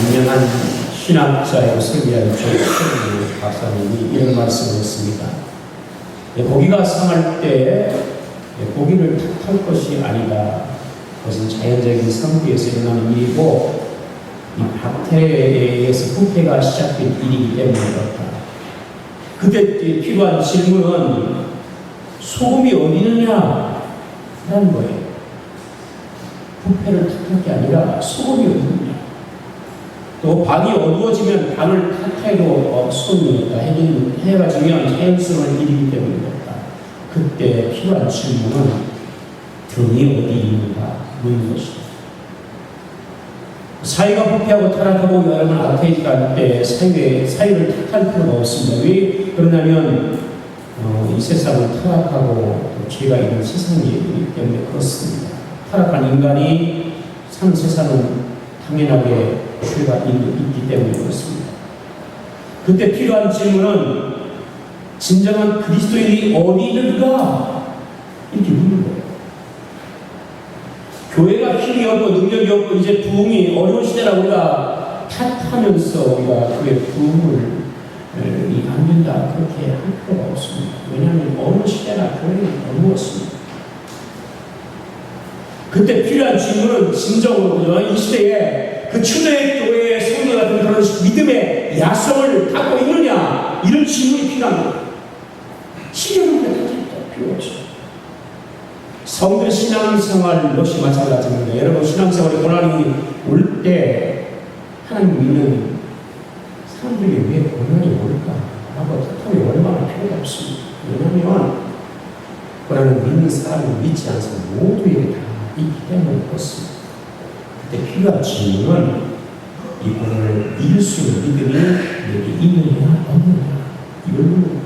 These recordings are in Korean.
유명한 신학자이고 설교하는 조철우 박사님이 이런 말씀을 했습니다. 고기가 상할 때 고기를 탓할 것이 아니다. 그것은 자연적인 상태에서 일어나는 일이고 이 박태에서 부패가 시작된 일이기 때문에 그렇다. 그때 필요한 질문은 소금이 어디 있느냐? 라는 거예요. 부패를 탓할 게 아니라 소금이 어디 있느냐? 또 방이 어두워지면 방을 탓해도 소금이 없다. 해가 지면 자연스러운 일이기 때문에 그렇다. 그때 필요한 질문은 등이 어디 있는가? 묻는 것이다. 사회가 부패하고 타락하고 여러분 아테이지가 할 때 사회를 탓할 필요가 없습니다. 왜 그러냐면 이 세상은 타락하고 죄가 있는 세상이기 때문에 그렇습니다. 타락한 인간이 사는 세상은 당연하게 죄가 있기 때문에 그렇습니다. 그때 필요한 질문은 진정한 그리스도인이 어디 있는가? 이렇게 묻는 거예요. 교회가 힘이 없고 능력이 없고 이제 부흥이 어려운 시대라 우리가 탓하면서 우리가 그의 부흥을 안 된다 그렇게 할 필요가 없습니다. 왜냐하면 어느 시대나 교회는 어려웠습니다. 그때 필요한 질문은 진정으로 이 시대에 그 초대 교회의 성도 같은 그런 믿음의 야성을 갖고 있느냐 이런 질문이 필요한 거예요. 시대는 필요 없죠. 성도의 신앙생활 역시 마찬가지입니다. 여러분 신앙생활에 고난이 올 때 하나님 믿는 사람들이 왜 고난이 올까? 라고 탓하기 얼마나 필요가 없습니다. 왜냐하면 고난은 믿는 사람을 믿지 않은 사람 모두에게 다 있기 때문에 그렇습니다. 그때 필요한 질문은 이 고난을 이길 수 있는 믿음이 내게 있느냐 없느냐 이걸 묻는 거예요.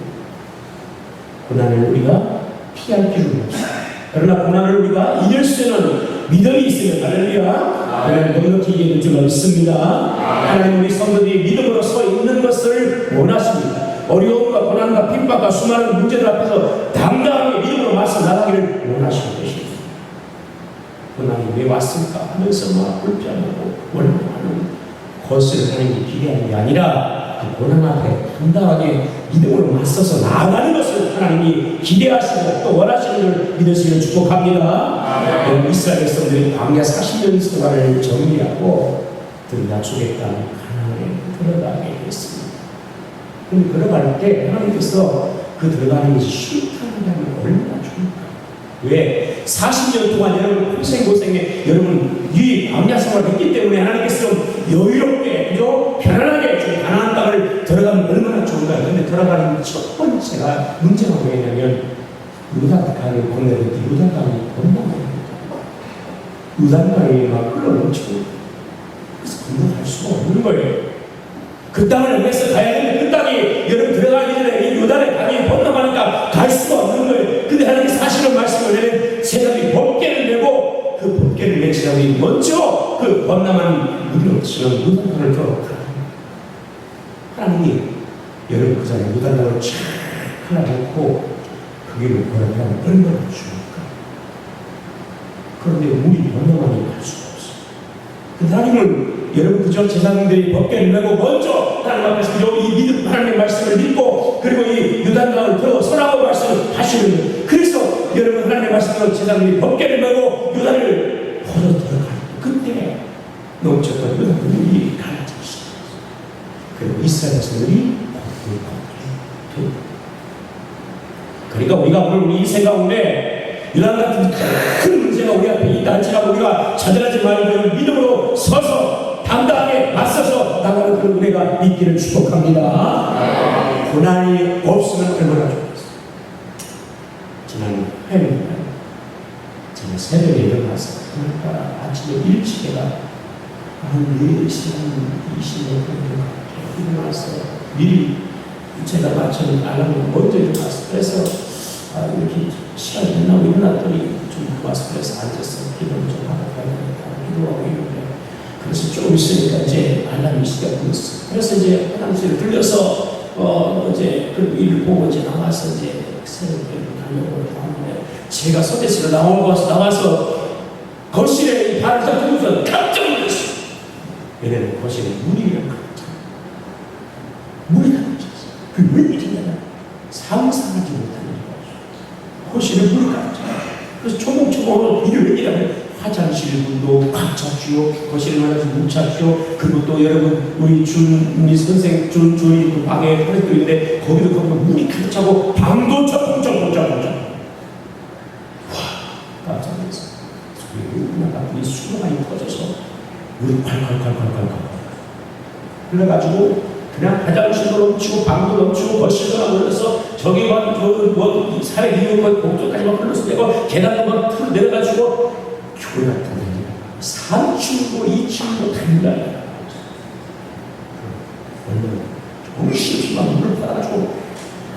고난을 우리가 피할 필요는 없습니다. 그러나 고난을 우리가 이길 수 있는 믿음이 있으면 할렐루야 하나님 넉넉히 이기는 줄 믿습니다. 하나님 우리 성도들이 믿음으로 서 있는 것을 원하십니다. 어려움과 고난과 핍박과 수많은 문제들 앞에서 당당하게 믿음으로 맞서 나가기를 원하시는 것입니다. 고난이 왜 왔을까 하면서 막 불편하고 원망하는 것을 하나님이 기대하는 게 아니라 그 고난 앞에 당당하게 믿음으로 맞서서 나아가는 것을 하나님이 기대하시고 또 원하시는 줄 믿으시면 축복합니다. 이스라엘 백성들이 광야 40년 동안을 정리하고 들어가주겠다는 가나안에 들어가게 됐습니다. 그럼 들어갈 때 하나님께서 그 들어가는 것이 싫다는 얼마나 좋을까? 왜? 40년 동안 여러분 고생에 여러분 이 광야 생활을 했기 때문에 하나님께서 여유롭게 그죠? 편안하게 가나안 땅을 들어가면 얼마나 좋은가요? 근데 들어가는 첫 번째가 문제가 뭐냐면 유다강이 건너는데 유다강이 건너갑니다. 유다강이 막 흘러넘치고 그래서 건너갈 수가 없는 거예요. 그 땅을 위해서 가야 되는데 그 땅이 여러분 들어가기 전에 이 유다의 강이 건너가니까 갈 수가 없는 거예요. 근데 하나님이 사실은 말씀을 내는 세상이 법궤를 메고 그 법궤를 맨 사람이 먼저 그 번남한 무리로치는 유다강을 걸어가. 하나님이 여러분 그 자리에 유다강을 쫙 하나놓고 그 길을 걸어가면 얼마나 좋을까. 그런데 물이 번남하니 갈 수가 없어요. 근데 하나님은 여러분 그저 제사장들이 법궤를 메고 먼저 하나님 앞에서 그저 이 믿음 하나님의 말씀을 믿고 그리고 이 유단강을 들어 서라고 말씀을 하시는 거예요. 그래서 여러분 하나님의 말씀으로 제사장들이 법궤를 메고 유단을 걸어 들어갈 그때 넘쳤던 유단물이 갈라졌어요. 그리고 이스라엘 백성들이 그러니까 우리가 오늘 우리 인생 가운데 유단 같은 큰 문제가 우리 앞에 있다 할지라도 우리가 좌절하지 말고 믿음으로 서서 당당하게 맞서서 나가는 그런 은혜가 있기를 축복합니다. 고난이 없으면 얼마나 좋겠어요. 지난 화요일날 제가 새벽에 일어나서 그러니까 아침에 일찍 해가 한 4시 20분 정도 일어나서 미리 제가 맞춰놓은 알람을 먼저 일어났어요. 그래서 이렇게 시간이 끝나고 일어났더니 좀 와서 그래서 앉아서 기도를 좀 하고 가야겠다 기도하고 있는데 그래서 조금 있으니까 이제 알람이 시작됐어요. 그래서 이제 화장실을 들려서 이제 그 일을 보고 이제 나와서 이제 새벽에 가려고 하는데 제가 소개실을 나와서 거실에 이 발을 딱 들고서 깜짝 놀랐어요. 얘네는 거실에 물이 가득 물이 가득 찼어요. 그 웬일이냐? 상상하지 못하는 일이었어요. 거실에 물이 가득 찼어요. 그래서 조목조목 이게 웬일이냐면 화장실 문도 꽉 찼지요. 거실에 나가서 물 찼지요. 그리고 또 여러분 우리 준미 선생 준이 그 방에 하나도 있는데 거기도 물이 가득 차고 방도 쩍쩍쩍쩍쩍. 와 깜짝 놀랐어요. 이 수도만이 터져서 물이 콸콸콸콸콸 그래가지고 그냥 화장실도 넘치고 방도 넘치고 거실도 막 흘러서 저기 막 사회 이용 공조까지 막 흘러서 내가 계단도 막 풀 내려가지고 교회 같은 데 3층도 2층도 달라요. 정신없이 막 물을 따라가지고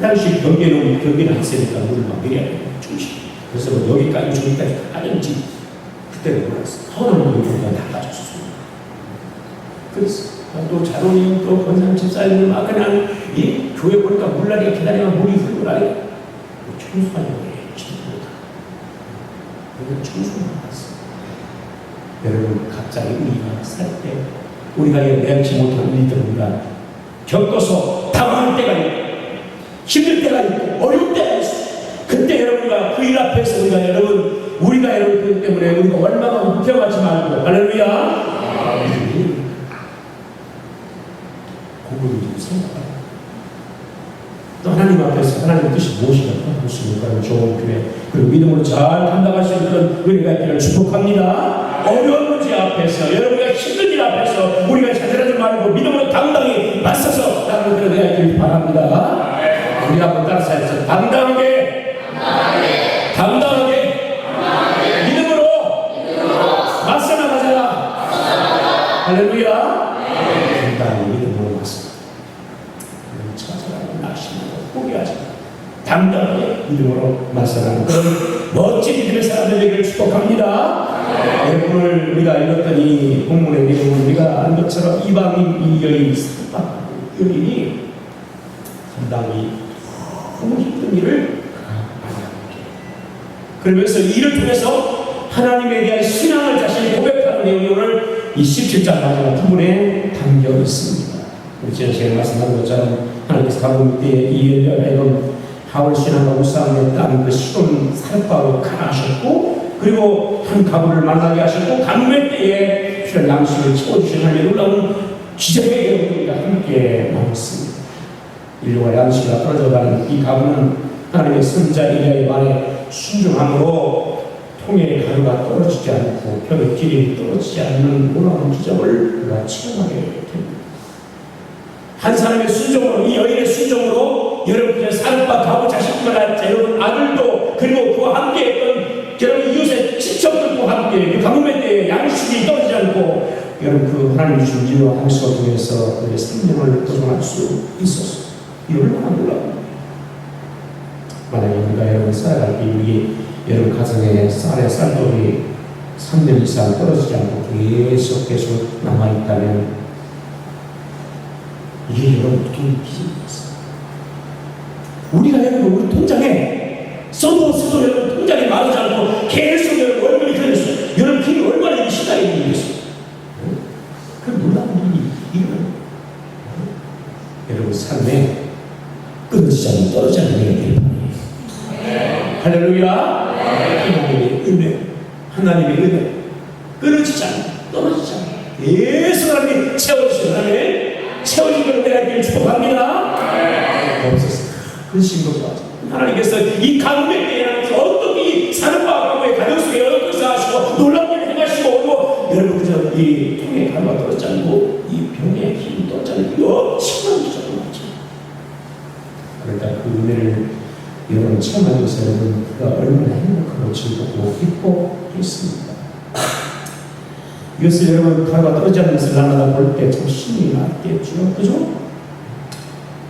화장실 변기는 있으니까 물을 막 내려야 돼요. 정신. 그래서 뭐 여기까지 저기까지 가는지 그때는 몰랐어. 하나는 여기가 다 빠졌어. 그래서 또 자론이 또 권상 집사님들 막 그냥 이 교회 보니까 물나리가 계단에만 물이 흐르고 나니까 청소하려고 해. 여기는 청소만 봤어. 여러분 갑자기 우리가 살 때 우리가 내지 못한 일들을 겪어서 당할 때가 있고 힘들 때가 있고 어려울 때가 있어. 그때 여러분과 그 일 앞에서 우리가 여러분 그렇기 때문에 우리가 얼마나 웃겨가지 말고 할렐루야. 그걸 좀 생각하라. 또 하나님 앞에서 하나님의 뜻이 무엇입니까? 좋은 교회 그리고 믿음으로 잘 감당할 수 있는 그런 은혜가 있기를 축복합니다. 어려운 문제 앞에서 여러분과 힘든 일 앞에서 우리가 자잘하지 말고 믿음으로 당당히 맞서서 나가는 그런 은혜가 있기를 바랍니다. 우리 한번 따라서 해서 당당하게 믿음으로 맞서 나가자. 할렐루야. 당당히 믿음으로 맞서 찾아가고 낙심하고 포기하지 당당하게 믿음으로 맞서가는 그런 멋진 믿음의 사람들 되기를 축복합니다. 오늘 우리가 읽었던 이 본문의 내용은 우리가 아는 것처럼 이방인 이 여인 사박 여인이 상당히 너무 힘든 일을 그러면서 이를 통해서 하나님에 대한 신앙을 자신이 고백하는 내용이 오늘 이 17장 마지막 부분에 담겨 있습니다. 지난 시간에 말씀한 것처럼 하나님께서 가본 때에 이 여인은 하울 신앙과 우상에 따른 그 시돈 살바로 가하셨고 그리고 한 가부를 만나게 하셨고 가뭄의 때에 필요한 양식을 채워주신 하나님의 놀라운 기적의 여러분과 함께 나왔습니다. 인류가 양식이 떨어져가는 이 가부는 하나님의 선자 엘리야의 말에 순종함으로 통에 가루가 떨어지지 않고 벽에 길이 떨어지지 않는 놀라운 기적을 그가 체험하게 됩니다. 한 사람의 순종으로 이 여인의 순종으로 여러분의 사람과 가부 자식뿐만 아니라 여러분 아들도 그리고 그와 함께했던 여러분 이웃의 친척들과 함께 그 가뭄의 때에 양식이 떨어지지 않고 여러분 그 하나님 주신 일과 양식을 통해서 그의 생명을 보존할 수 있었어. 이 얼마나 놀라운 만약에 우리가 여러분 살아갈 때 우리 여러분 가정에 쌀돌이 3년 이상 떨어지지 않고 계속 남아있다면 이게 여러분 어떤 기적이었어요. 우리가 여러분 우리 통장에 써도 여러분 통장에 마르지 않고 계속 여러분 월급이 들어있어요. 여러분 그게 얼마나 시간이 있겠어요. 그 놀라운 일이 이거는 여러분 삶에 끊어지지 않는 떨어지지 않는 일이 할렐루야. 하나님의 은혜 하나님의 은혜 끊어지지 않는 떨어지지 않는 계속 하나님이 채워주시는 하나님 채워진 걸 내가 이렇게 축복합니다. 없었어. 근심도 좋아져. 하나님께서 이 가뭄의 때에 어떻게 사람과 가부의 가정 속에 여러 것을 하시고 놀라운 일을 행하시고 그리고 여러분 그저 이 통에 가루가 떨어지지 않고 이 병에 힘이 떨어지지 않고 엄청난 기적을 하죠. 그러니까 그 은혜를 여러분 체험하기 위해서 여러분 그가 얼마나 행복하고 즐겁고 기뻐했습니다. 이것을 여러분 가루가 떨어지지 않는 것을 날마다 볼 때 참 힘이 났겠죠. 그죠?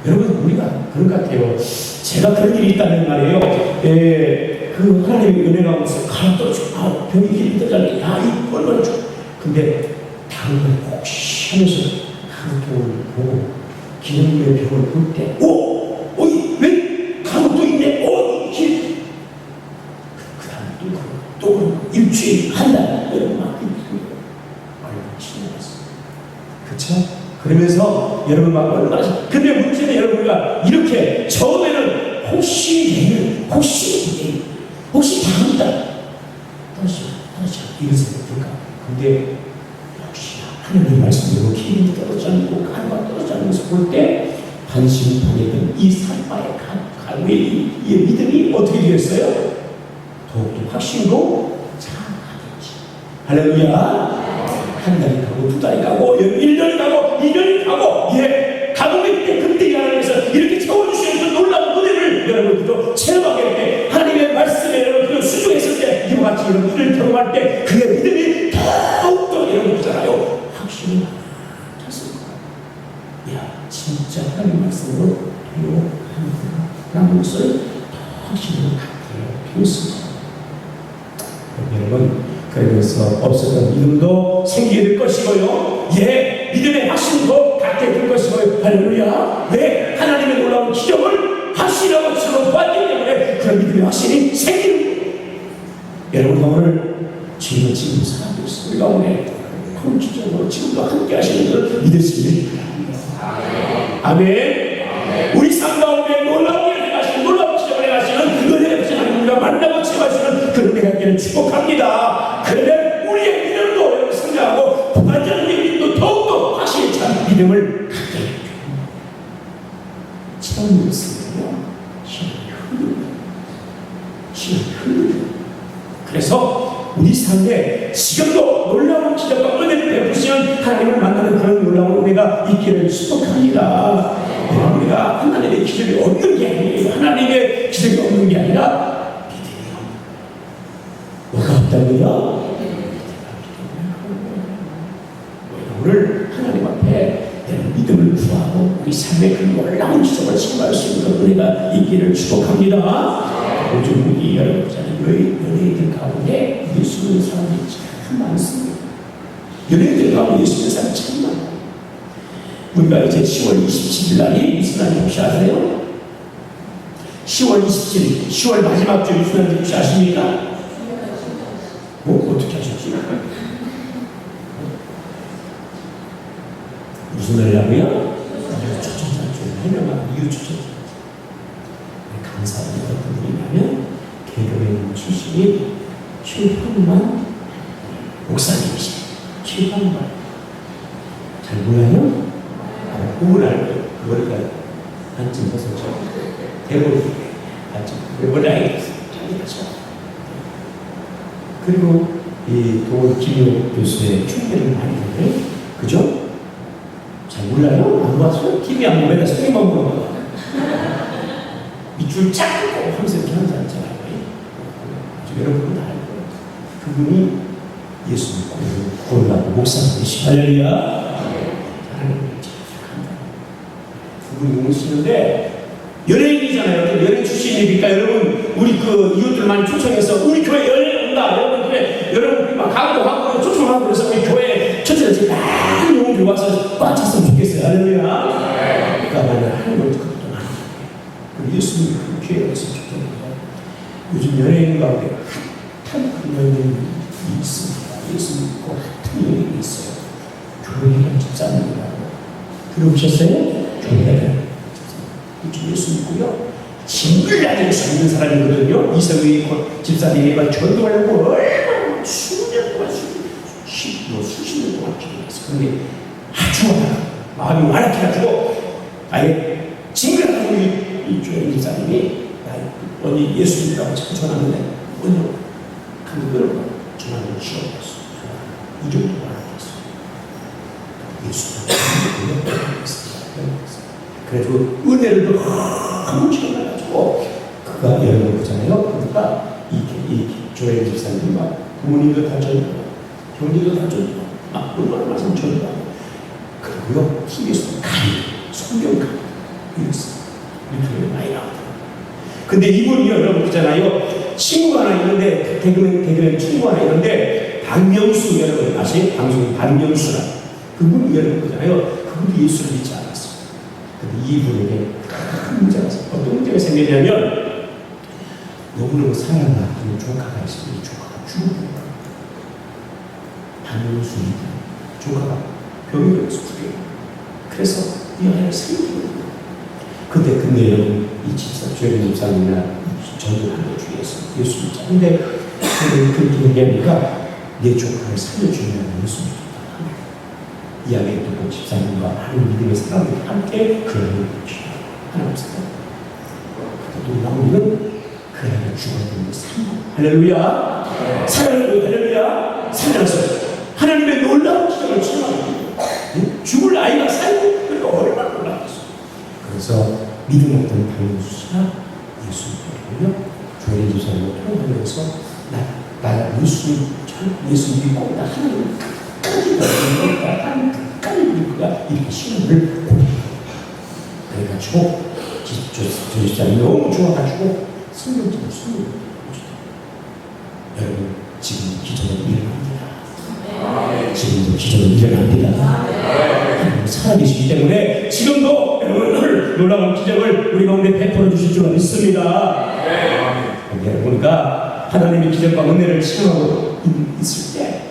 여러분 우리가 그런 것 같아요. 제가 그런 일이 있다는 말이에요. 그 하나님의 은혜가 오면서 가루 떨어지고 병이 힘이 떨어지고 이 얼마나 좋아. 근데 다른 걸 혹시 하면서 가루통을 보고 기름의 병을 볼 때 왜 가루도 있네? 그 다음에 또 일주일 한 달 여러분 막 신나갔어. 그렇죠? 그러면서 여러분 막 얼마나 근데 문제는 여러분 우리가 이렇게 처음에는 혹시 다음다 이런 생각이 들까? 근데 역시나 하나님 말씀대로 기름이 떨어지지 않고 가루가 떨어지지 않으면서 볼 때 반신반의된 이 산바의 가루의 이 믿음이 어떻게 되었어요? 더욱더 확신으로 자라가겠지. 할렐루야. 한 달이 가고 두 달이 가고 1년이 가고 2년이 가고 가고 있는데 그때 하나님께서 이렇게 채워주시는 놀라운 은혜를 여러분들도 체험하게 할 때 하나님의 말씀에 여러분들 수중했을 때 이와 같이 이런 일을 경험할 때 그의 믿음이 더욱더 여러분들잖아요 확신이 찼습니다. 진짜 하나님 말씀으로 라는 것을 확신으로 갖게 되었습니다. 여러분 그래서 없었던 믿음도 생기게 될 것이고요. 믿음의 확신도 갖게 될 것이고요. 할렐루야. 하나님의 놀라운 기적을 확신하고 지금 보았기 때문에 그런 믿음의 확신이 생기는 거예요. 여러분 오늘 주님은 지금 살아가고 있습니다. 우리가 오늘 그런 기적으로 지금도 함께 하시는 것을 믿을 수 있는 거예요. 아멘. 우리 삶 가운데 놀라운 일을 행하시는 놀라운 기적을 행하시는 은혜의 하나님 우리가 만나고 체험하시는 그런 은혜가 있기를 축복합니다. 그런데 우리의 믿음도 여러분 성장하고 부가적인 믿음도 더욱더 확실히 참 믿음을 갖게 해요. 시간이 있으면요 시간이 흐르죠. 그래서 우리 삶에 지금도 놀라운 기적과 은혜를 베푸시는 하나님을 만나는 그런 놀라운 은혜가 있기를 축복합니다. 우리가 하나님의 기적이 없는 게 아니에요. 하나님의 기적이 없는 게 아니라 뭐가 없다고요? 오늘 하나님 앞에 믿음을 구하고 우리 삶의 그 놀라운 기적을 체험할 수 있는 은혜가 있기를 축복합니다. 요즘 우리 여러분 연예인들 가운데 예수 믿는 사람들이 참 많습니다. 연예인들 가운데 예수 믿는 사람이 참 많아요. 우리가 이제 10월 27일 날이 이스라엘 혹시 아세요? 10월 27일, 10월 마지막 주 이스라엘 혹시 아십니까? 어떻게 하셨지? 무슨 날이라고요? 초청자죠. 해명한 이유 초청자. 감사합니다. 어떤 분이냐면 개그맨 출신이 최형만 목사님이시죠. 최형만. 잘 몰라요? 그걸 알고 그걸 한쯤 벗었죠. 대본이 한쯤 그걸 알겠어요. 그리고 이 도원 김효 교수의 충대를 많이 보는데 그죠? 잘 몰라요? 안 봤어요? TV 안 보면 성경만 보는 거야. 밑줄 쫙 긋고 하면서 이렇게 하는 사람 있잖아요. 여러분은 다 알고 그분이 예수 믿고 구원받고 목사님이시 할렐루야. 하나님을 착한다. 그분이 오시는데 연예인이잖아요. 연예인 출신이니까 여러분 우리 그 이웃들 많이 초청해서 우리 교회 연예인 온다. 여러분 그래 여러분 막 강조하고 초청하고 그래서 우리 교회 전체에서 많은 영웅들이 와서 꽉 찼으면 좋겠어요. 할렐루야. 그러니까 하나님을 그것도 많이 예수님이 그 기회가 있으면 좋겠는데 요즘 연예인 가운데 핫한 연예인이 있습니다. 예수 믿고 핫한 연예인이 있어요. 교회를 집사님이라고 들어보셨어요? 교회를 요즘 예수 믿고요 징글나게 살는 사람이거든요. 이성의 집사님이 막 전도하려고 얼마나 수십 년 동안 수십 년 동안 기도했어요. 그런데 아주 마음이 완악해가지고 아예 징글나게 이 교회 집사님이 언니 예수 믿으라고 자꾸 전화하는데 언니 그걸 전화를 지워버렸어. 이 정도 완악했어. 예수 그래도 은혜를 너무 체험해가지고 그가 여러분 보잖아요. 그러니까 이 조엘 집사님이 막 부모님도 다 전도하고 형님도 다 전도하고 막 얼마나 말씀 전도하고 그리고요 TV에서 강의 성경 강의 이랬어요. 유튜브에 많이 나오더라고요. 근데 이분이 여러분 보잖아요. 친구가 하나 있는데 개그맨 친구 하나 있는데 박명수 여러분 아세요? 방송인 박명수라 그분이 여러분 보잖아요. 그분도 예수를 믿지 않았어요. 근데 이분에게 큰 문제가 있어요. 어떤 문제가 생기냐면 너무너무 사랑하는 조카가 있어요. 이 조카가 죽은 거예요. 박명수 조카가 병이 걸려서 죽여요. 그래서 이 아이를 살리는 거예요. 근데 여러분, 이 집사, 조혜린 집사님이나 전도하는 중에서 예수 믿자. 근데 그렇게 얘기하니까 내 조카를 살려주면 예수 믿겠다. 이야기 듣고 집사님과 하는 믿음의 사람들이 함께 그 아이를 죽여요. 하나님 사랑. 그때 놀라운 일은 그 아이가 죽었던 삶. 할렐루야. 사랑하는 할렐루야. 살려서 하나님의 놀라운 기적을 체험합니다. 죽을 아이가 살고 그러니까 얼마나 놀랐겠어요. 그래서 믿음 없던 박명수씨가 예수 믿고 조혜린 집사님과 통화하면서 나 예수 믿고 나 하나님을 끝까지 믿을 거야. 하나님 끝까지 믿을 거야. 이렇게 신앙을 고백해요. 그래가지고 조 집사님이 너무 좋아가지고 성경적으로 숨을 여러분, 지금 기적은 일어납니다. 지금도 기적은 일어납니다. 살아계시기 때문에 지금도 여러분들 놀라운 기적을 우리 가운데 베풀어 주실 줄 믿습니다. 여러분과 하나님의 기적과 은혜를 체험하고 있을 때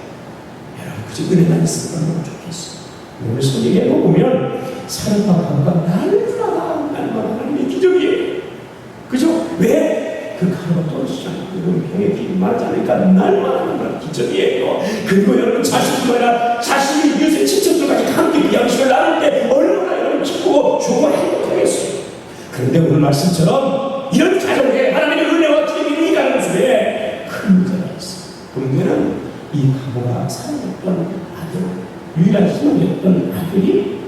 여러분 그저 은혜만 있으면 너무 좋겠어요. 오늘 성경에 보면 사랑과 감과 날마다 하나님의 기적이에요. 그죠? 왜? 그 가루가 떨어지지 않고 여러분 병에 비비 말하지 않으니까 날마다 기적이에요. 그리고 여러분 자식뿐만 아니라 자신이 이웃의 친척들까지 함께 그 양식을 나눌 때 얼마나 여러분 기쁘고 좋고 행복하겠어요. 그런데 오늘 말씀처럼 이런 가정에 하나님의 은혜와 기적이 일어나는 속에 큰 문제가 있어요. 그 문제는 이 가부가 사랑했던 아들, 유일한 희망이었던 아들이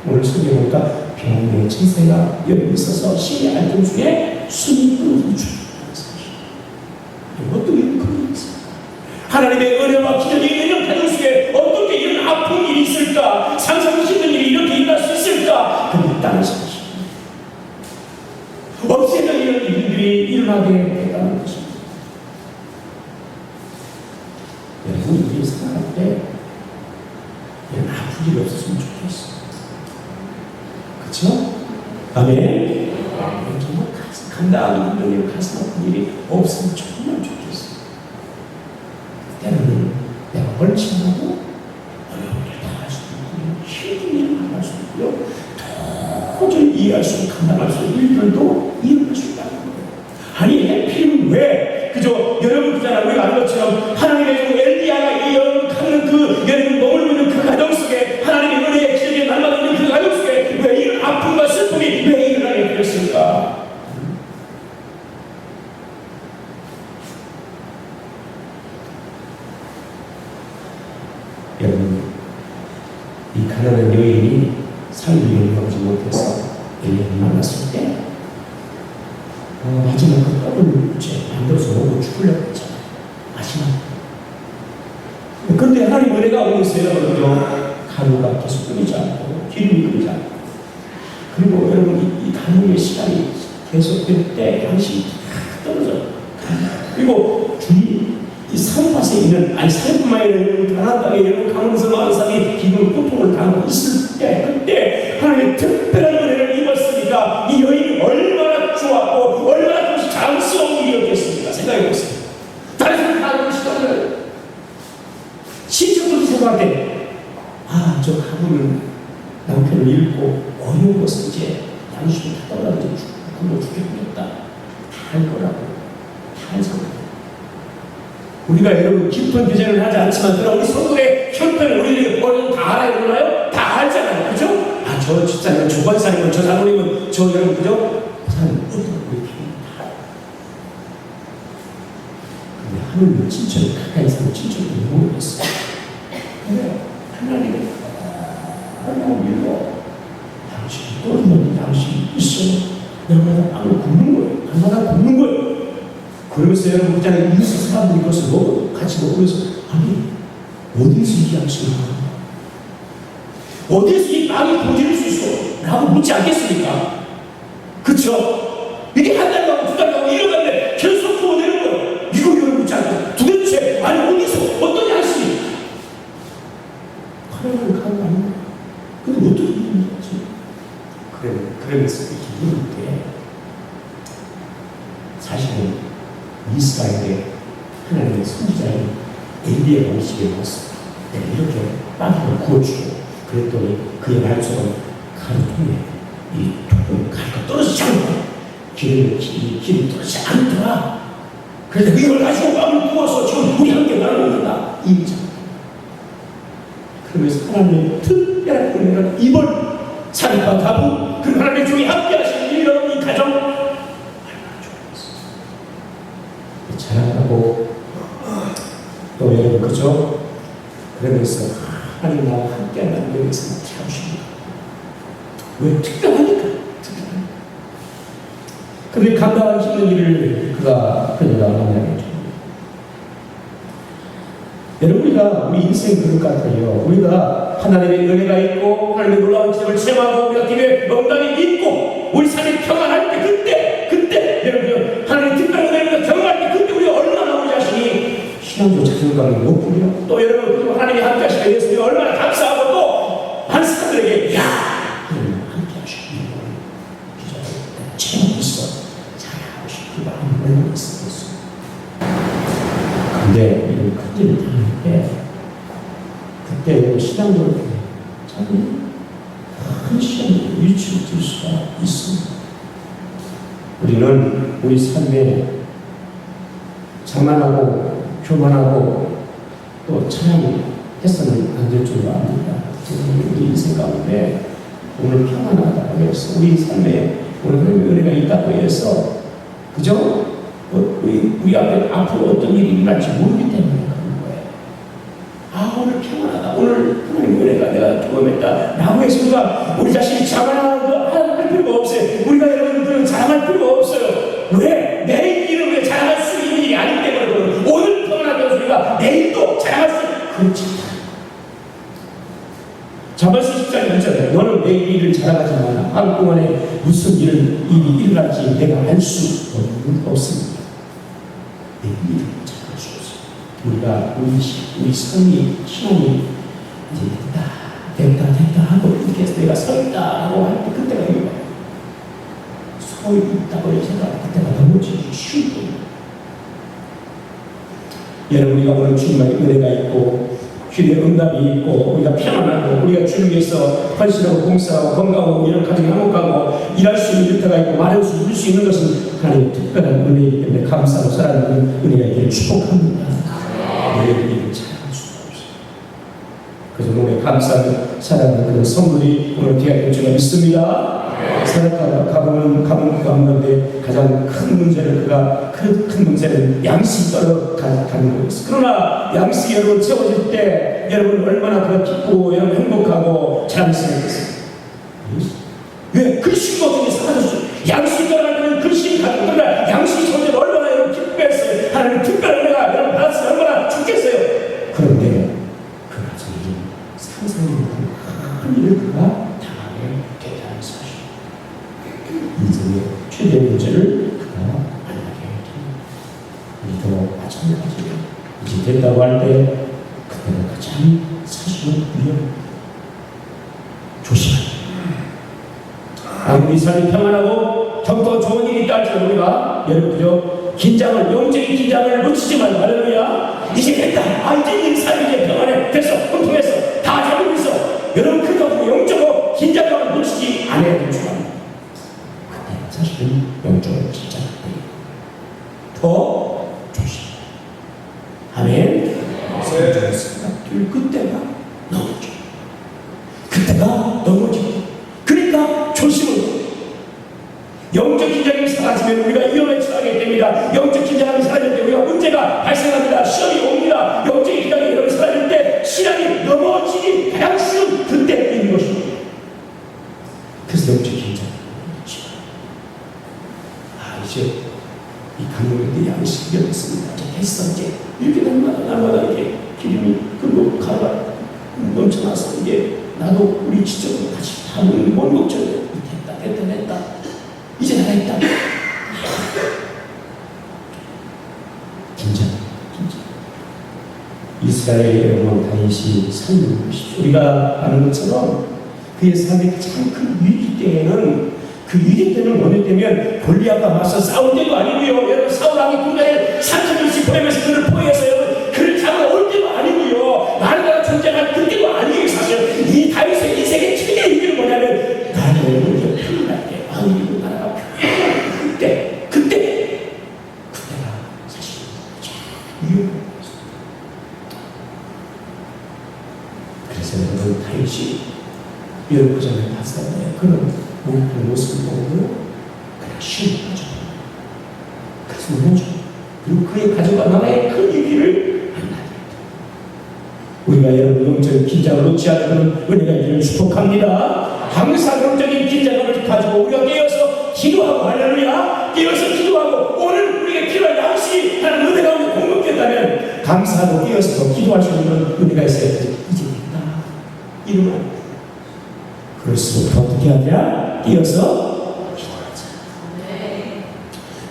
오늘 성경에 보니까 병의 증세가 여기 있어서 신의 알통 중에 숨이 끊어서 죽었다는 사실. 어떻게 이런 일이 있을까? 하나님의 은혜와 기적이 있는 가정 속에 어떻게 이런 아픈 일이 있을까? 상상하기 힘든 일이 이렇게 일어날 수 있을까? 근데 있다는 사실. 없애는 이런 일들이 일어나게 된다는 것입니다. 여러분, 우리 살아갈 때 이런 아픈 일이 없었으면 좋겠어. 그렇죠? 아멘. 정말 간단한 일이 가슴 아픈 일이 없으면 정말 좋겠어. 때로는 내가 멀쩡하고 어려운 일을 당할 수 있고 힘든 일을 만날 수 있고요. 도저히 이해할 수 없고 감당할 수 없는 일들도 일어날 수 있다는 거예요. 아니 해필이면 왜? 그저 여러분 그잖아. 우리가 아는 것처럼 하나님의 엘리야가 이어가는 그 여러분 머물고 있는 그 가정 속에 하나님의 은혜의 기적에 날마다 있는 그 가정 속에 왜 이런 아픔과 슬픔이 왜 일어나게 되었을까? 여러분, 이 가난한 여인이 삶을 이어가지 못해서 엘리야를 만났을 때 마지막 그 떡을 이제 만들어서 먹고 죽으려고 했잖아요. 마지막. 그런데 하나님 은혜가 오고 있어요. 가루가 계속 끊이지 않고 기름이 끊이지 않고 그리고 여러분 이 가뭄의 시간이 계속될 때 양식이 떨어져요. 그리고 이 산밭에 있는 산뿐만 아니라 가나안 땅에 여러분 강원에서 많은 사람이 기근 고통을 당하고 있을 때 그때 하나님의 특별한 은혜를 입었으니까 이 여인이 얼마나 좋았고 얼마나 그것이 자랑스러운 일이었겠습니까? 생각해보세요. 다른 사람 다 그런 시간을 친척들도 생각할 때 저 가부는 남편을 잃고 어려운 것을 이제 양심을 다 떠나서 굶어 죽겠다 다 할 거라고 다 할 생각. 우리가 여러분 깊은 교제를 하지 않지만 그럼 우리 서로의 형편을 우리들이 다 알아야 되나요? 다 알잖아요. 그죠? 저 집사님은 저 권사님은 저 장로님은 저 여러분 그죠? 사람은 어떤 우리 다 알아요. 근데 하나님은 친척이 가까이 사는 친척이 모르겠어요. 근데 하나님은 하나님 밀고 당신이 떨어지는 당신이 있어요. 날마다 빵을 굽는 거예요. 날마다 굽는 거예요. 그러면서 여러분 그냥 이웃 사람들이 그것을 먹고 같이 먹으면서 아니 어디에서 이 양식을 하나? 어디에서 이 빵이 부어질 수 있어? 라고 묻지 않겠습니까? 그쵸? 이게 한 달 가고 두 달 가고 이러는데 계속 부어내는 거예요. 이거 묻지 않고 도대체 아니 어디서 어떤 양식이? 하나님을 가는 거 아닌가? 근데 어떻게 이런 거지? 그러면서 이렇게 이럴 때 사실은 이스라엘의 하나님의 선지자인 엘리야가 이 집에 왔어. 내가 이렇게 빵을 구워주고 그랬더니 그의 말처럼 가루통에 이 통을 가루가 떨어지지 않고 기름이 떨어지지 않더라. 그래서 이걸 가지고 빵을 구워서 지금 우리 함께 나눠먹는다. 이 의자. 그러면서 하나님의 특별한 은혜를 이번 산과 가부 그 하나님의 종이 함께 하시는 이런 이 가정 얼마나 좋았어요. 자랑하고 또 여러분 그죠? 그러면서 하나님 나와 함께 한다는 데에서 자우십니다. 왜? 특별하니까. 그런데 감당하기 힘든 일을 그녀가 만나게 됩니다. 여러분 우리가 우리 인생 그럴 것 같아요. 우리가 하나님의 은혜가 있고 하나님의 놀라운 기적을 체험하고 우리가 기회에 명당이 있고 우리 삶이 평안할 때 그때 여러분 하나님의 특별한 은혜를 경험할 때 그때 우리가 얼마나 우리 자신이 신앙적으로 자존감이 높으며 또 여러분 하나님이 함께 하시기 위해서 우리가 얼마나 감사하고 또 많은 사람들에게 야 하나님 함께 하시는 기적을 체험해서 잘하고 싶은 마음이 얼마나 있었겠어요. 근데 이런 큰 일을 당할 때 그때 신앙적으로 참 큰 시간을 위치를 줄 수가 있습니다. 우리는 우리 삶에 장난하고 교만하고 또 찬양해서는 안 될 줄로 압니다. 우리 인생 가운데 오늘 평안하다고 해서 우리 삶에 오늘 하나님의 은혜가 있다고 해서 그죠? 우리 앞에 앞으로 어떤 일이 일어날지 모르기 때문에 그런 거예요. 아 오늘 평안하다. 오늘 하나님의 은혜가 내가 경험했다. 라고 해서 우리 자신이 자랑할 필요가 없어요. 우리가 여러분들은 자랑할 필요가 없어요. 왜? 내일 일은 왜 자랑할 수 있는 일이 아니기 때문에 오늘 평안하게 해서 우리가 내일도 자랑할 수 있는 그렇지 않다. 자발수 10장에 있잖아요. 너는 내일 일을 자랑하지 마라. 하루 동안에 무슨 일이 일어날지 내가 알 수 없습니다. 내일 일을 자랑할 수 없어요. 우리가 우리 삶이 신앙이 이제 됐다 하고 이렇게 해서 내가 서 있다고 할 때 그때가 이거예요. 서 있다고 생각할 그때가 넘어지기 쉬울 거예요. 여러분 우리가 오늘 주님의 은혜가 있고 주님의 응답이 있고 우리가 평안하고 우리가 주님 위해서 헌신하고 봉사하고 건강하고 이런 가정이 화목하고 일할 수 있는 일터가 있고 말할 수 있는 것은 하나님의 특별한 은혜이기 때문에 감사하고 사랑하는 은혜가 있기를 축복합니다. 우리를 잘할 수가 없어요. 그래서 오늘 감사하는 사랑하는 그런 성도들이 오늘 귀하게 제가 믿습니다. 사역가 가보는 가운데 가장 큰 문제는 큰 문제는 양식이 떨어가는 거였어요. 그러나 양식이 여러분 채워질 때 여러분 얼마나 그가 기쁘고 여러분 행복하고 자랑스럽겠어요. 왜? 근심도 중에 사라졌어요. 양식이 떨어가면 근심이 가지고 그러나 양식이 채워질 때 얼마나 여러분 기쁘겠어요. 하나님 특별한 은혜가 여러분 받았으면 얼마나 좋겠어요. 그런데 그 가정이 상상이 못한 큰 일을 그가 당하게 되다는 사실. 인생의 최대 문제를 그가 만나게 됩니다. 우리도 마찬가지예요. 이제 된다고 할 때 그때가 가장 사실은 위험합니다. 조심하라. 아무리 삶이 평안하고 더 좋은 일이 있다 할지라도 우리가 여러분 그저 긴장을 영적인 긴장을 놓치지 말고 할렐루야. 이제 됐다. 이제 이 삶이 이제 평안해. 됐어. 흥통했어. 다 잘하고 있어. 여러분 그저 영적으로 긴장감을 놓치지 않아야 될 줄 압니다. 사실은 영적으로 긴장할 때 더 조심. 아멘. 그때가 넘어져. 그때가 넘어져. 그러니까 조심을. 영적 긴장이 사라지면 우리가 위험에 처하게 됩니다. 영적 긴장이 사라질 때 우리가 문제가 발생합니다. 시험이 옵니다. 영적 긴장이 여러분 사라질 때 신앙이 넘어지기 가장 쉬운 그때인 것입니다. 그래서 영적 긴장. 이제 이 강물에 양식이 되었습니다. 됐어 이제 이렇게 날마다 이렇게 기름이 그리고 가루가 넘쳐나서 이제 나도 우리 지적으로 같이 다 먹는 못 먹죠. 됐다 이제 다 했다. 긴장. 이스라엘의 여러분 다윗이 삶을 보십시오. 우리가 아는 것처럼 그의 삶의 가장 큰 위기 때에는 그 위기 때는 뭐냐 때면 골리앗과 맞서 싸울 때도 아니고요. 여러분 사울왕이 군대에 3,000명씩 보내면서 그를 포위해서 여러분 그를 잡으러 올 때도 아니고요. 나라가 존재할 그때도 아니에요. 사실 이 다윗의 자녀의 문제가 평온할 때, 이 나라가 평온할 때, 그때가 사실 위험한 것입니다. 그래서 여러분 다윗이 여러분을 봤을 때 그런 모습을 보고 그냥 쉬운 거죠. 그래서 뭐죠? 그리고 그의 가족과 나라의 큰 일기를 만나게 됩니다. 우리가 여러분 영적인 긴장을 놓지 않는 그런 은혜가 있기를 축복합니다. 항상 영적인 긴장을 가지고 우리가 깨어서 기도하고 할렐루야 깨어서 기도하고 오늘 우리에게 필요한 양식이 하나님 은혜가 우리에 공급된다면 감사하고 깨어서 기도할 수 있는 은혜가 있어야 되지. 이제 된다. 이러면 그럴수록 어떻게 하냐? 깨어서 기도하자.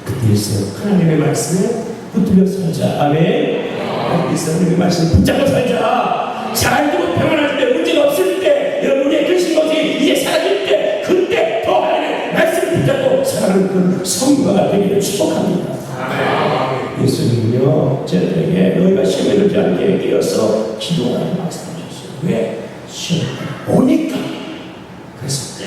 그때일수록 하나님의 말씀에 붙들려 살자. 아멘. 하나님의 말씀에 붙잡고 살자. 잘 되고 평안할 때, 문제가 없을 때, 여러분 우리의 근심 것이 이제 사라질 때, 그때 더 하나님의 말씀을 붙잡고 살아가는 그런 성도가 되기를 축복합니다. 예수님은요, 저들에게 너희가 시험에 들지 않게 깨어서 기도하라고 말씀하셨어요. 왜? 시험에 오니까. 그래서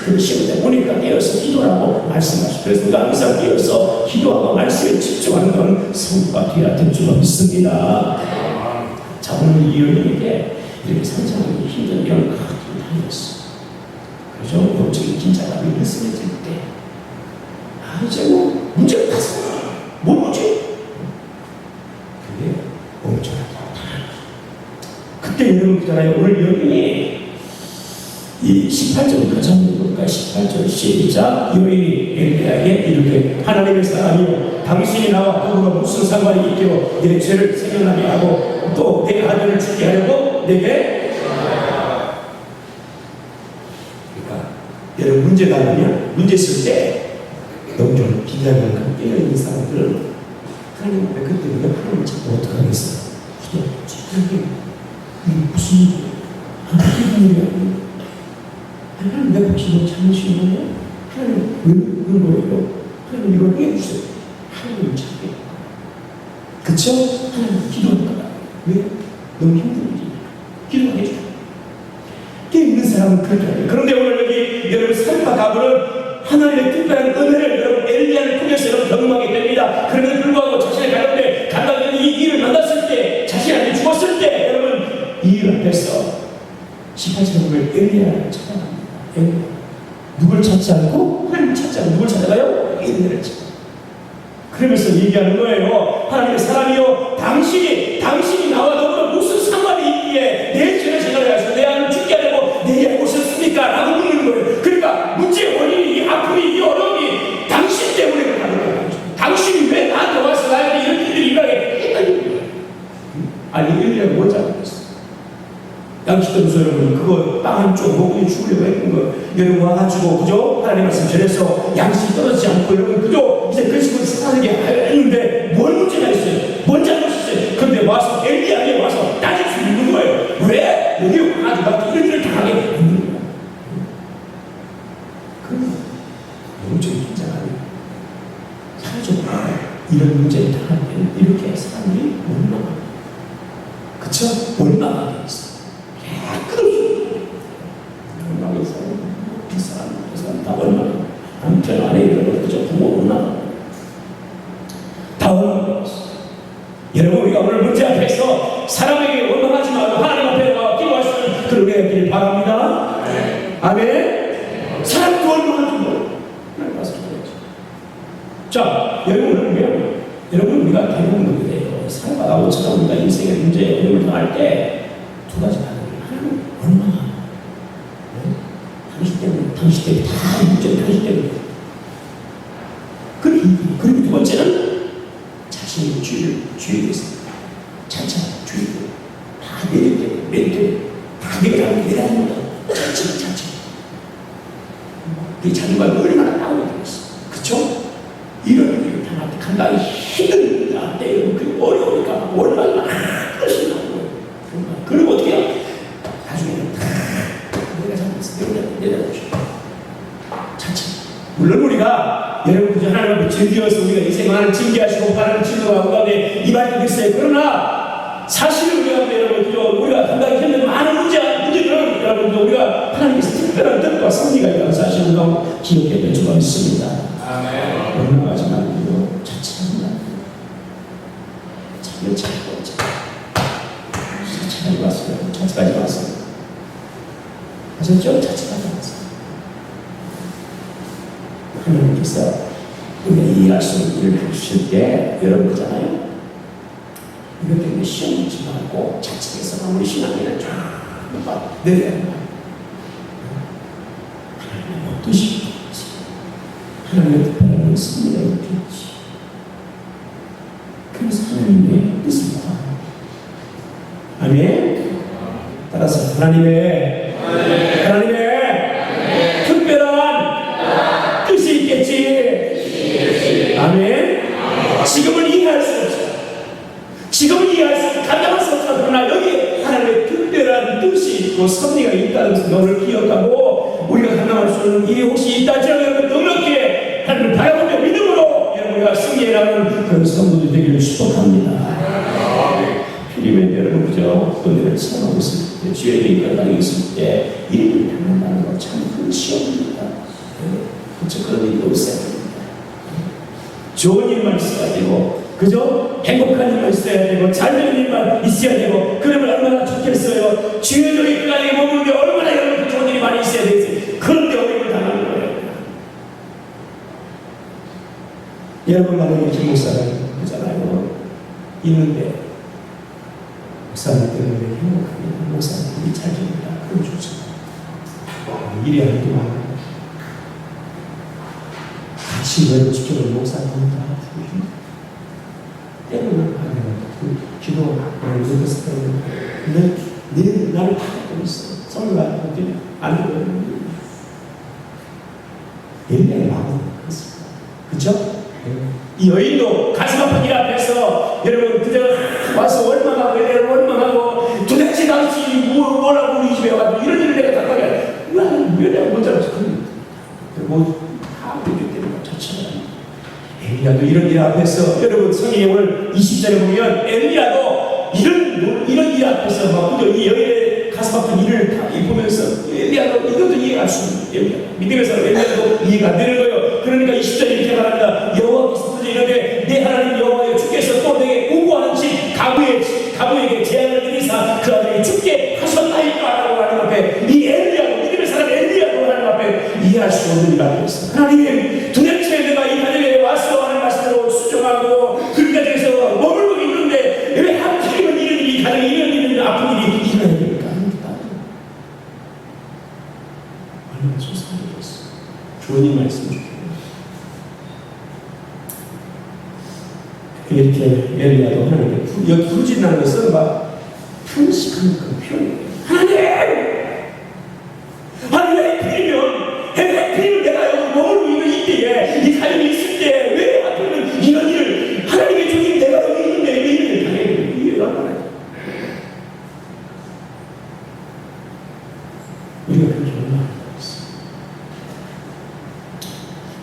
그 시험에 오니까 깨어서 기도하라고 말씀하시고, 그래서 우리가 항상 깨어서 기도하고 말씀에 집중하는 건 성도가 되어야 될 줄 믿습니다. 자, 오늘 이 여인에게 이렇게 상상하기 힘든 이런 큰 일이었어. 그죠? 영적인 긴장감이 느슨해질 때, 이제 뭐 문제가 탔어. 뭔 문제? 그게 멈춰라고. 그때 여러분 있잖아요. 오늘 여인이 이 18절 가장 볼까? 18절 시작. 여인이 엘리야에게 이렇게 하나님의 사람이요 당신이 나와 더불어 무슨 상관이 있기로 내 죄를 생각나게 하고 또 내 아들을 죽게 하려고 내게. 그러니까 여러분 문제가 아니면 문제 있을 때 영적으로 긴장감 깨어있는 사람들은 하나님 앞에 그때 우리가 하나님을 찾고 어떡하겠어요? 기도하겠지. 무슨 일이야? 하나님 일이야. 하나님 내가 기도 잘못이 있나요? 하나님 왜 그러고요? 하나님 이걸 해주세요. 하나님을 찾게. 그쵸? 하나님 기도하는 거야. 왜? 너무 힘든 일이니까. 기도하게 해줘. 깨 있는 사람은 그렇게 해요. 그런데 오늘 여기 여러분 삶과 가부는 하나님의 특별한 은혜를 여러분 엘리야를 통해서 여러분 경험하게 됩니다. 그럼에도 불구하고 자신의 가운데 감당되는 이 일을 만났을 때, 자신한테 죽었을 때 여러분 이 일 앞에서 18절에 보면 엘리야를 찾아갑니다. 엘리야. 누굴 찾지 않고 하나님을 찾지 않고 누굴 찾아가요? 엘리야를 찾아. 그러면서 얘기하는 거예요. 하나님의 사람이요 당신이 나와 더불어 무슨 상관이 있기에 내 죄를 생각해서 내 아들을 죽게 하려고 내게 오셨습니까? 라고 묻는 거예요. 그러니까 문제의 원인이 이 아픔이 이 어려움이 당신 때문에 그러는 거예요. 당신이 왜 나한테 와서 나에게 이런 일을 일하게 했다는 거예요. 아니 엘리야가 뭘 잘못했어? 양식점에서 여러분 그거 빵 한 쪽 먹고 죽으려고 했던 거 여러분 와가지고 그죠? 하나님 말씀 전해서 양식이 떨어지지 않고 여러분 그죠? 이제 그 식으로 살게 했는데 뭘 문제가 있어요? 뭔 잘못이 있어요? 그런데 와서 엘리야에게 와서 따질 수 있는 거예요. 왜? 여기 와가지고 막 이런 일을 당하게 했는 거예요. 그럼 영적인 긴장하면 사회적으로 이런 문제를 당할 때는 이렇게 사람들이 원망합니다. 그쵸? 원망하게 있어요. 다 원망해. 남편 안에 이런 그저 부모 원망. 다 원망했어. 여러분 우리가 오늘 문제 앞에서 사람에게 원망하지 말고 하나님 앞에 나와 기도할 수 있는 그런 은혜가 있기를 바랍니다. 아멘. 사람도 원망하지 말고 하나님 가서 기도하지. 자, 여러분 오늘 보면 여러분 우리가 대부분 그래요. 살아가고 찾아옵니다. 인생의 문제에 어려움을 당할 때 두 가지 하나님 원망하고 당신 때문에 다 문제는 당신 때문에. 그리고 두 번째는 자신의 죄에 대해서 차차 죄에 다 내릴 때 다 내가 내라는 거다. 차차 그 자기가 얼마나 나오게 되겠어. 그쵸? 이런 일을 당할 때 간단히 힘듭니다. 그 어려우니까 얼마나 그것이 나오는 거예요. 그리고 어떻게 해요? 나중에는 다 내가 잘못했어. 내려놓으셔. 물론 우리가 여러분 그저 하나님을 즐겨서 우리가 인생을 하나님 즐겨하시고 하나님 즐거워하고 가운데 이 말도 있어요. 그러나 사실은 우리가 여러분 그저 우리가 감당이 힘든 많은 문제들은 여러분들 우리가 하나님께서 특별한 뜻과 섭리가 있다는 사실을 기억해야 될 줄로 믿습니다. 넘어가지 말고 자책하지 말고 자기를 찾고 자책하지 마세요. 자책하지 마세요. 아셨죠? 자책하지 마세요. 하나님께서 우리가 이해할 수 있는 일을 해주실 때 여러분 그잖아요. 이것 때문에 시험 받지 말고 자책해서 우리 신앙이를 쫙 내려야 합니다. 하나님의 뜻이 하나님의 특별한 섭리가 있겠지. 그래서 하나님의 뜻을 구합니다. 아멘. 따라서 하나님의 특별한 뜻이 있겠지. 아멘. 지금은 이해할 수 없어. 지금은 이해할 수 없어. 감당할 수 없어. 그러나 여기 하나님의 특별한 뜻이 있고 섭리가 있다는 것을 기억하고 우리가 감당할 수 있는 일이 혹시 있다 할지라도 여러분 넉넉히 하나님을 바라보며 믿음으로 여러분과 승리해나가는 그런 성도들이 되기를 축복합니다. 필리핀 여러분 그저 은혜를 체험하고 있을 때 주의 일이 일어나고 있을 때 일을 당한다는 건 참 큰 시험입니다. 그렇죠. 그런 일이 없어야 됩니다. 좋은 일만 있어야 되고 그죠? 행복한 일만 있어야 되고 잘 되는 일만 있어야 되고 그러면 얼마나 좋겠어요. 주의 종이 그 안에 머무는데 얼마나 여러분 좋은 일이 많이 있어야 되지. 그런데 어려움을 당하는 거예요. 여러분 만약에 김 목사가 그잖아요. 있는데 목사님 때문에 행복하게 목사님이 잘 됩니다. 그럼 좋죠. 일이 아니지만 같이 너를 지켜보는 목사님입니다. 때로는 기도하고 이것을 때문에 내 나를 바꾸고 있어. 성령을 안 되거든요. 옛날에 마음은 그렇습니다. 그렇죠? 이 여인도 가슴 아픈 일 앞에서 여러분 그대로 와서 원망하고 애를 원망하고 도대체 당신이 뭐라고 우리 집에 와가지고 이런 일을 내가 다 하게 왜 내가 못 잡았어. 다 그렇기 때문에 자체가 엘리야도 이런 일 앞에서 여러분 성경에 오늘 20절에 보면 엘리야도 이런 일 앞에서 막 그저 이 여인의 가슴 아픈 일을 다 보면서 엘리야도 이것도 이해할 수 있는 믿음에서 엘리야도 이해가 안 되는 거예요. 그러니까 20절에 이렇게 말합니다. 여호와께서 이르되 내 하나님 여호와여 주께서 또 내게 우고하는 집 가부에게 재앙을 드리사 그 아들이 죽게 하셨나이까 라고 하나님 앞에 이 엘리야도 믿음의 사람 엘리야도 하나님 앞에 이해할 수 없는 일 앞에서 하나님 도대체 내가 이 가정에 와서 하는 말씀으로 수정하고 그 가정에서 머물고 있는데 왜 하필이면 이런 일이 가정에 이런 일이 아픈 일이 일어나야 됩니까? 얼마나 속상하겠어. 주님 말씀 주세요. 이렇게 엘리야도 하나님께 여기 부르짖는 것은 막 편식한 그 표현이에요. 하나님 하필이면 내가 여기 머물고 있는 이때에 이 가정이 있을 때 왜 하필이면 이런 일을 하나님의 종인 내가 여기 있는데 왜 이런 일을 당해야 되는 이해가 안 가요. 우리가 그렇게 얼마나 있어.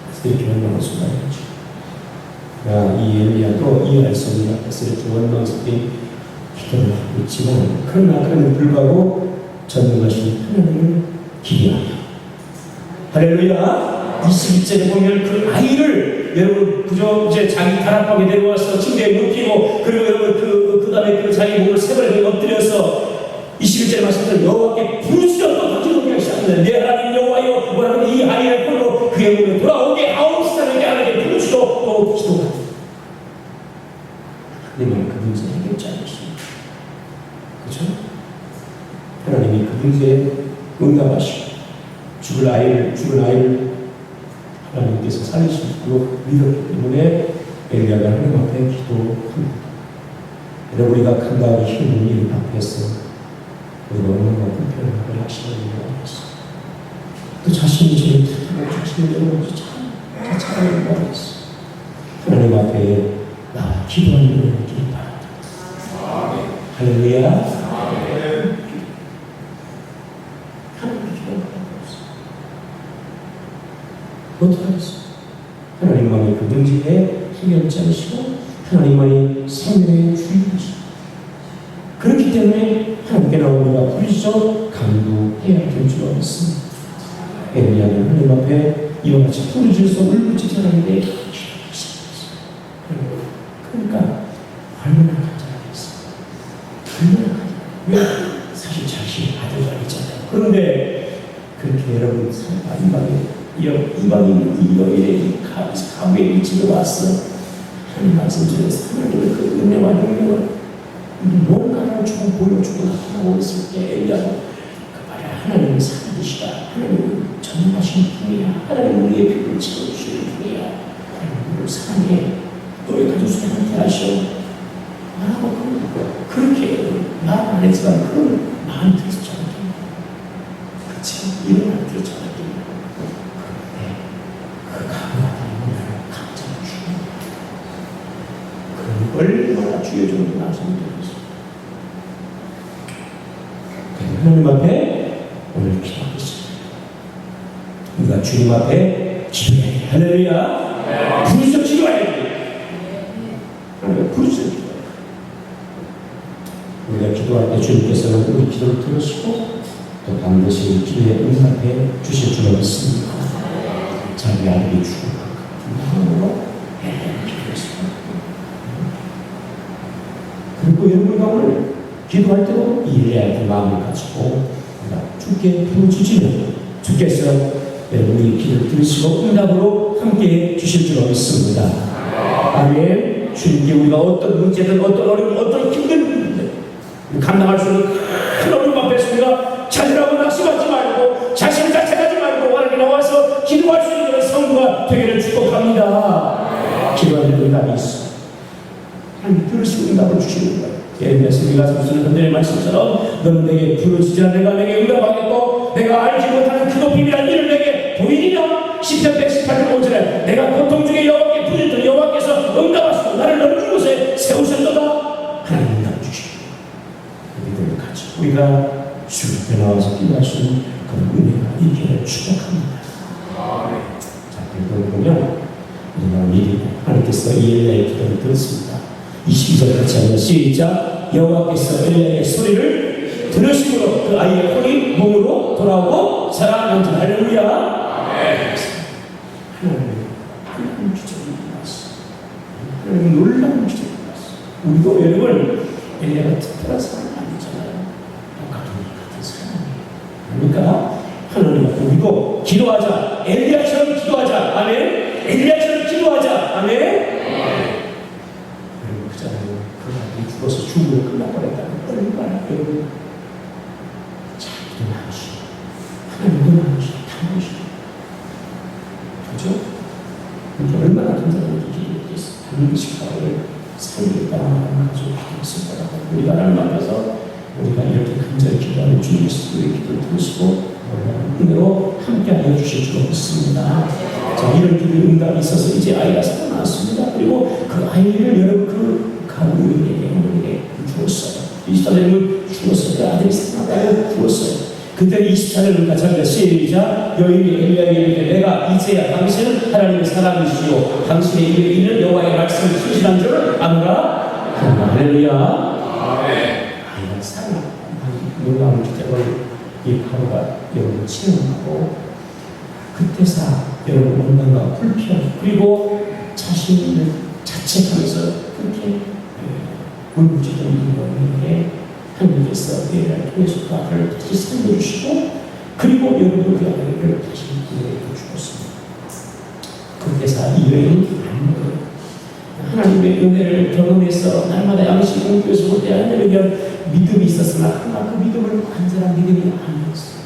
그래서 이렇게 얼마나 순간이죠. 이 엘리야도 이해할 수 없는 앞에서 이렇게 원망스럽게 기도를 하고 있지만 그럼에도 불구하고 전능하신 하나님을 기대하며 할렐루야. 21절에 보면 그 아이를 여러분 그저 이제 자기 다락방에 내려와서 침대에 눕히고 그리고 여러분 그 다음에 그 자기 몸을 세벌하게 엎드려서 21절에 말씀드린 여호와께 부르짖었던 기도하기 시작합니다. 내 하나님 여호와여 뭐라고 이 아이를 풀고 그의 몸에 돌아오게 하옵소서 하나님께 부르짖고 또 기도합니다. 하나님은 그 문제 해결자이십니다. 그렇죠? 하나님이 그 문제에 응답하시고 죽을 아이를 하나님께서 살리시고 믿었기 때문에 엘리야가 하나님 앞에 기도합니다. 여러분 우리가 감당하기 힘든 일 앞에서 우리가 얼마나 불편하게 하시는 일 앞에서 또 자신이 제일 착하고 자신이 여러분 참 자책하는 일 앞에서 하나님 앞에 나와 기도하는 일을 있기를 바랍니다. 할렐루야. 하나님께 기도하는 어떻게 하겠어요? 하나님만이 그 문제의 해결자이시고 하나님만이 생명의 주인이시고 그렇기 때문에 하나님께 나오니까 부르짖어 간구해야 될 줄 알았습니다. 엘리야는 하나님 앞에 이와 같이 부르짖어서 울부짖었는데 그러니까 얼마나 간절하겠어요. 얼마나 간절해요. 왜? 사실 자신이 아들이 있잖아요. 그런데 그렇게 여러분 이방인 이 여인의 가부에 미치고 왔어. 하나님 말씀 중에서 하나님의 그 은혜와 능력을 뭔가를 조금 보여주고 나타나고 있을 때 엘리야가 그 말에 하나님은 살아계시다. 하나님은 전능하신 분이야. 하나님은 우리의 피를 채워주시는 분이야. 하나님 우리를 사랑해. 너의 가족들한테 하셔. 말하고 그렇게 말 안 했지만 그런 마음이 들었죠. 그치? 이런 마음이 들었죠. 그런데 그 가부가 감정을 주는 얼마나 주의 정도 나서면 되겠어요. 하나님 앞에 오늘 기도하겠습니다. 우리가 주님 앞에 기도해야 돼. 할렐루야. 부르짖어 기도해야 돼. 부르짖어 기도해야 돼. 우리가 기도할 때 주님께서는 우리 기도를 들으시고 또 반드시 기도에 응답해 주실 줄 믿습니다. 자기 아들이 죽은 마음으로 기도했습니다. 그리고 여러분과 오늘 기도할 때도 이 엘리야의 마음을 가지고 주께 부르짖으면 주께서 여러분의 기도를 들으시고 응답으로 함께 주실 줄 믿습니다. 아멘. 주님께 우리가 어떤 문제든 어떤 어려움 어떤 힘든 문제 감당할 수 있는 큰 어려움 앞에서 우리가 자신하고 낙심하지 말고 자신을 자책하지 말고 하나님 나와서 기도할 수 있는 성도가 되기를 축복합니다. 기도하는 응답이 있어. 하나님 들으시고 응답을 주시는 거예요. 예수님께서 우리가 삼수는 그들의 말씀처럼 너는 내게 부르짖으라 내가 내게 응답하겠고 내가 알지 못하는 그 높임이란 일을 내게 보이리라. 시편 118편 5절에 내가 고통 중에 여호와께 부르짖더니 여호와께서 응답하시고 나를 넓은 곳에 세우셨도다. 하나님 응답 주시고 우리들을 가지고 우리가 주 앞에 나와서 기도할 수 있는 그런 은혜가 있기를 축복합니다. 자, 그리고 보면 우리가 미리 하나님께서 이 엘리야의 기도를 들었습니다. 22절 같이 하면 시작. 여호와께서 엘리야의 소리를 들으심으로 그 아이의 혼이 몸으로 돌아오고 살아난다. 할렐루야. 하나님 기적이 일어났어. 하나님 놀라운 기적이 일어났어. 우리도 여러분 엘리야가 특별한 사람이 아니잖아요. 같은 사람이에요. 그러니까 하나님 우리도 기도하자. 엘리야처럼 기도하자. 아멘. 엘리야처럼 기도하자. 아멘. 죽어서 죽음을 끝나버렸다는 얼마나 여러분 자기도 나오시고 하나님도 나오시고 다 나오시고 그죠? 얼마나 큰 사람이 기도했겠어. 반드시 가을 살리겠다는 마음을 가지고 기도했을 거라고 우리가 하나님 앞에서 우리가 이렇게 간절히 기도하는 주님께서 우리의 기도를 들으시고 은혜로 함께하여 주실 줄 믿습니다. 자, 이런 기도의 응답이 있어서 이제 아이가 살아났습니다. 그리고 그 아이를 여러분 그 가부에게 어머니에게 주었어요. 24년을 주었어요. 그 아들이 살아났다고 주었어요. 그때 24년을 같이 합니다. 시작. 여인이 엘리야에게 이르되 내가 이제야 당신은 하나님의 사람이시오 당신의 입에 있는 여호와의 말씀을 신실한 줄을 아노라. 할렐루야. 아이가 살아났다. 놀라운 기적을 이 하루가 여러분 체험하고 그때사 여러분 온난과 불편 그리고 자신을 자책하면서 그렇게 울부짖던 이유에 하나님께서 예를 통해서 그 아들을 다시 살려주시고 그리고 여러분 그 아들을 다시 구해해 주셨습니다. 그때사 이 여인이 하나님의 은혜를 경험해서 날마다 양식 공부해서 올 때 하나님의 믿음이 있었으나 그러나 그 믿음을 간절한 믿음이 아니었어요.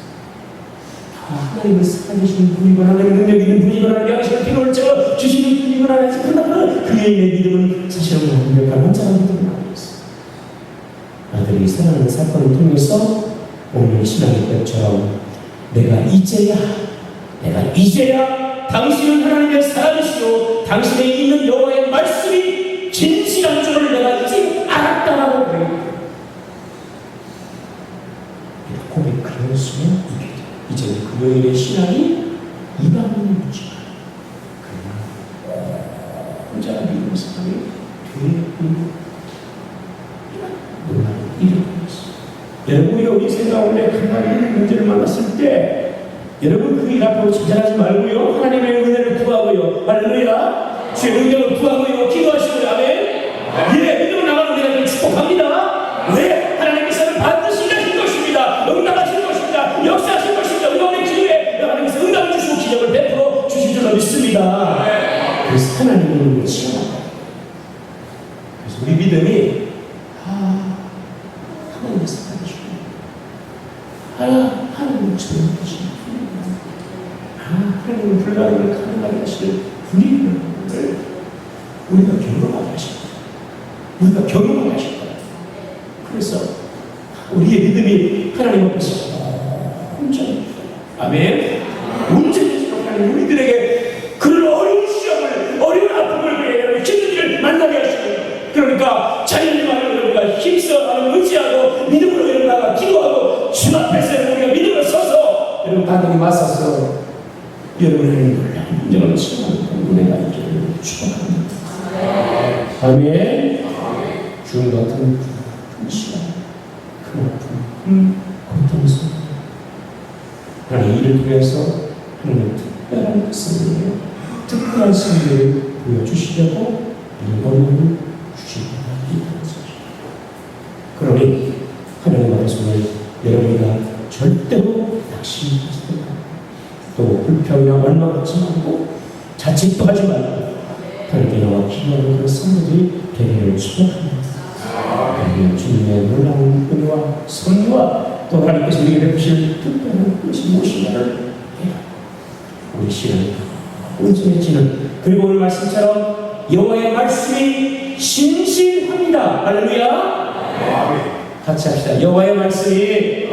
하나님을 살아계시는 분이고 하나님의 능력이 있는 분이고 하나님의 양식을 필요를 채워 주시는 분이고 그러나 그 여인의 믿음은 사실은 완벽한 완전한 믿음은 아니었어요. 아들이 살아나는 사건을 통해서 오늘 신앙의 것처럼 내가 이제야 당신은 하나님의 사람이시오 당신에 있는 여호와의 말씀이 진실한 줄을 내가 이제 알았다라고 그래요. 고백을 했으면 이제 그 여인의 신앙이 이방인의 문제가 혼자 믿는 사람이 되는 놀라운 일을 보냈어요. 여러분, 우리 생각 가운데 하나님의 문제를 만났을 때 여러분 그 일 앞으로 좌절하지 말고요, 하나님의 은혜를 구하고요, 할렐루야, 주의 능력을 구하고요, 기도하시고요. 아멘. 예, 믿음으로 나가는 우리가 축복합니다. 왜? 하나님께서는 반드시 일하실 것입니다. 응답하실 것입니다. 역사하실 것입니다. 우리 기도에 하나님께서 응답을 주시고 기적을 베풀어 주실 줄로 믿습니다. 그래서 하나님의 은혜를 시험합니다. 그래서 우리 믿음이 하나님의 사랑이시고 하나님의 주님이시고 하나님의 불가능을 가능하게 하실 분위기를 우리가 경험하게 하실 거예요. 우리가 경험하게 하실 거예요. 그래서 우리의 믿음이 하나님 앞에서 온전히, 아멘, 온전히 하나님 우리들에게 그런 어려운 시험을, 어려운 아픔을, 힘든 일을 만나게 하시고, 그러니까 자연님만을 우리가 힘써 의지하고 믿음으로 일어나가 기도하고 주 앞에서 우리가 믿음을 서서 여러분 단단히 맞서서 여러분의 놀라운 인정을 치는 은혜가 있기를 축복합니다. 아멘. 주님 같은 큰 시간, 큰 아픔, 고통 속에 하나님 이를 통해서 하나님의 특별한 승리를, 특별한 승리를 보여주시려고 이 어려움을 주시고 그러니 하나님 앞에서 여러분이가 절대로 낙심하지 말고 또 불평이나 원망하지 말고 자책도 하지 말고 하나님께 나와 기도하는 그런 성도들이 되기를 축복합니다. 주님의 놀라운 은혜와 섭리와 또 하나님께서 우리에게 베푸실 특별한 것이 무엇인가를 우리 시간이 온전해지는, 그리고 오늘 말씀처럼 여호와의 말씀이 신실합니다. 할렐루야. 같이 합시다. 여호와의 말씀이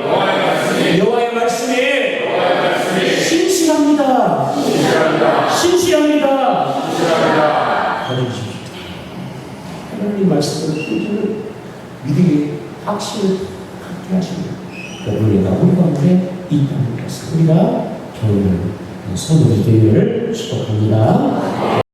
신실합니다. 신실합니다. 하나님 말씀을 꾸준히 믿음의 확신을 갖게 하십니다. 우리가 우리 가운데 있다는 것을 우리가 경험하는 성도의 되기를 축복합니다.